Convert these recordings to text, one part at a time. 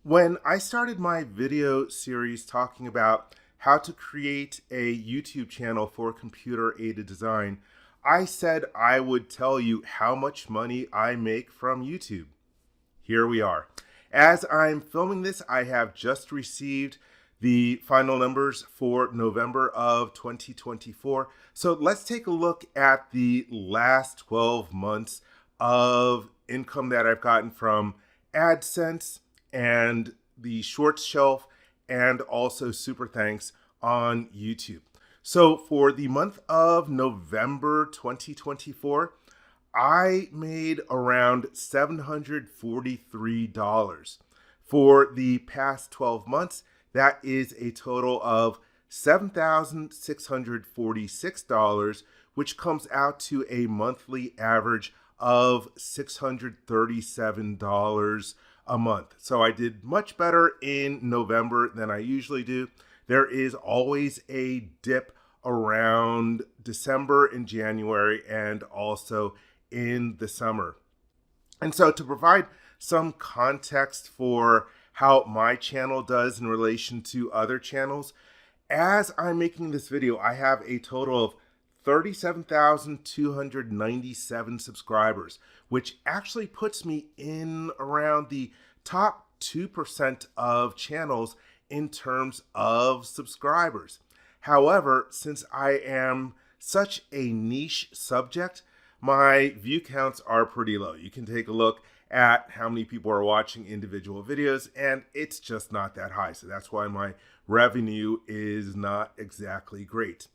When I started my video series talking about how to create a YouTube channel for computer-aided design, I said I would tell you how much money I make from YouTube. Here we are. As I'm filming this, I have just received the final numbers for November of 2024. So let's take a look at the last 12 months of income that I've gotten from AdSense and the Shorts Shelf and also Super Thanks on YouTube. So for the month of November 2024, I made around $743. For the past 12 months, that is a total of $7,646, which comes out to a monthly average of $637 a month. So I did much better in November than I usually do. There is always a dip around December and January and also in the summer. And so to provide some context for how my channel does in relation to other channels, as I'm making this video, I have a total of 37,297 subscribers, which actually puts me in around the top 2% of channels in terms of subscribers. However, since I am such a niche subject, my view counts are pretty low. You can take a look at how many people are watching individual videos, and it's just not that high. So that's why my revenue is not exactly great.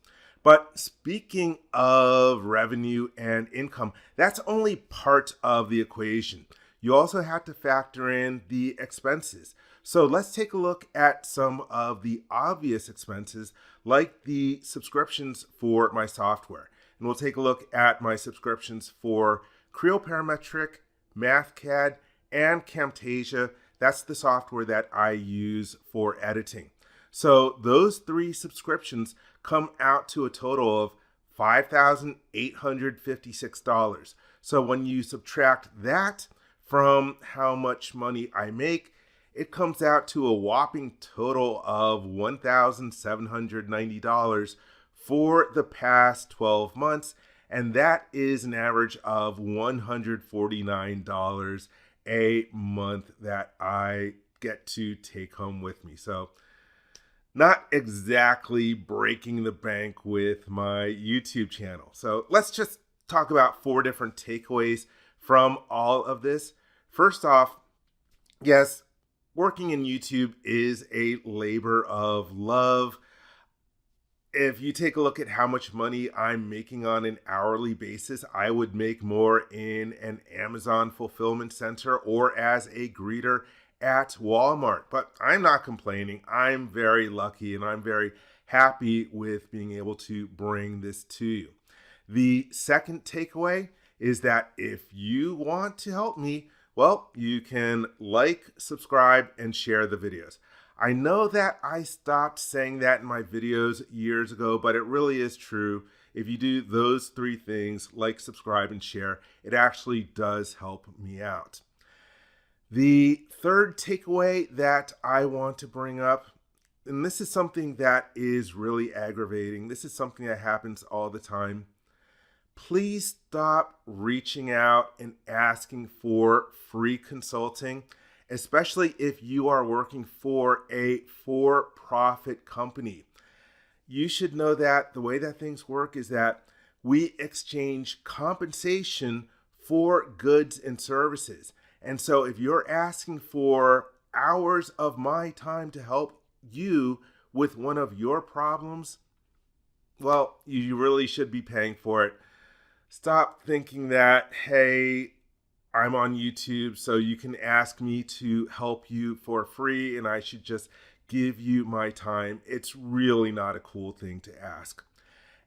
But speaking of revenue and income, that's only part of the equation. You also have to factor in the expenses. So let's take a look at some of the obvious expenses, like the subscriptions for my software. And we'll take a look at my subscriptions for Creo Parametric, MathCAD, and Camtasia. That's the software that I use for editing. So those three subscriptions come out to a total of $5,856. So when you subtract that from how much money I make, it comes out to a whopping total of $1,790 for the past 12 months. And that is an average of $149 a month that I get to take home with me. So not exactly breaking the bank with my YouTube channel. So let's just talk about 4 different takeaways from all of this. First off, yes, working in YouTube is a labor of love. If you take a look at how much money I'm making on an hourly basis, I would make more in an Amazon fulfillment center or as a greeter at Walmart. But I'm not complaining. I'm very lucky and I'm very happy with being able to bring this to you. The second takeaway is that if you want to help me, well, you can like, subscribe, and share the videos. I know that I stopped saying that in my videos years ago, but it really is true. If you do those 3 things, like, subscribe, and share, it actually does help me out. The third takeaway that I want to bring up, and this is something that is really aggravating. This is something that happens all the time. Please stop reaching out and asking for free consulting, especially if you are working for a for-profit company. You should know that the way that things work is that we exchange compensation for goods and services. And so if you're asking for hours of my time to help you with one of your problems, well, you really should be paying for it. Stop thinking that, hey, I'm on YouTube, so you can ask me to help you for free and I should just give you my time. It's really not a cool thing to ask.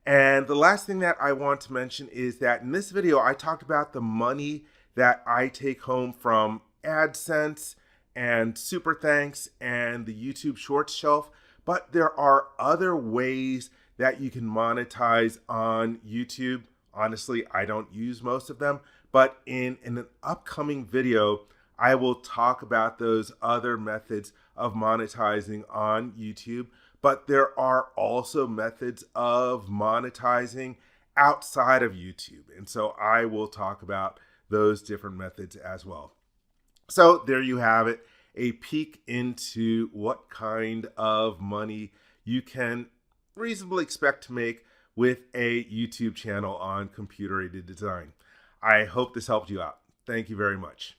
And the last thing that I want to mention is that in this video, I talked about the money that I take home from AdSense and Super Thanks and the YouTube Shorts Shelf, but there are other ways that you can monetize on YouTube. Honestly, I don't use most of them, but in an upcoming video, I will talk about those other methods of monetizing on YouTube, but there are also methods of monetizing outside of YouTube. And so I will talk about those different methods as well. So there you have it, a peek into what kind of money you can reasonably expect to make with a YouTube channel on computer-aided design. I hope this helped you out. Thank you very much.